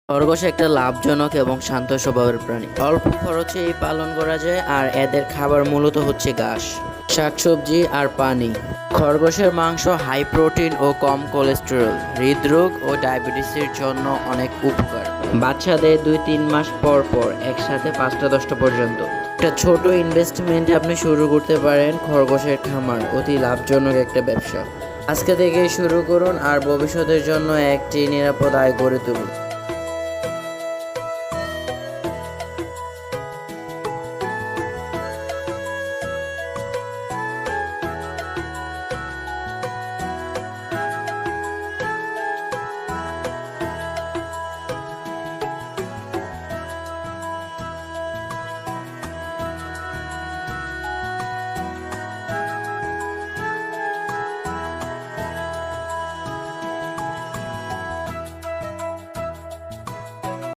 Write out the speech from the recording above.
খরগোশ একটা লাভজনক এবং শান্ত স্বভাবের প্রাণী। অল্প খরচে পালন করা যায় আর এদের খাবার মূলত হচ্ছে ঘাস, শাকসবজি আর পানি। খরগোশের মাংস হাই প্রোটিন ও কম কোলেস্টেরল, হৃদরোগ ও ডায়াবেটিসের জন্য অনেক উপকার। বাচ্চাদের 2-3 মাস পর পর একসাথে 5টা-10টা পর্যন্ত। একটা ছোট ইনভেস্টমেন্টে আপনি শুরু করতে পারেন খরগোশের খামার, অতি লাভজনক একটা ব্যবসা। আজকে থেকেই শুরু করুন আর ভবিষ্যতের জন্য একটি নিরাপদ আয় গড়ে তুলুন।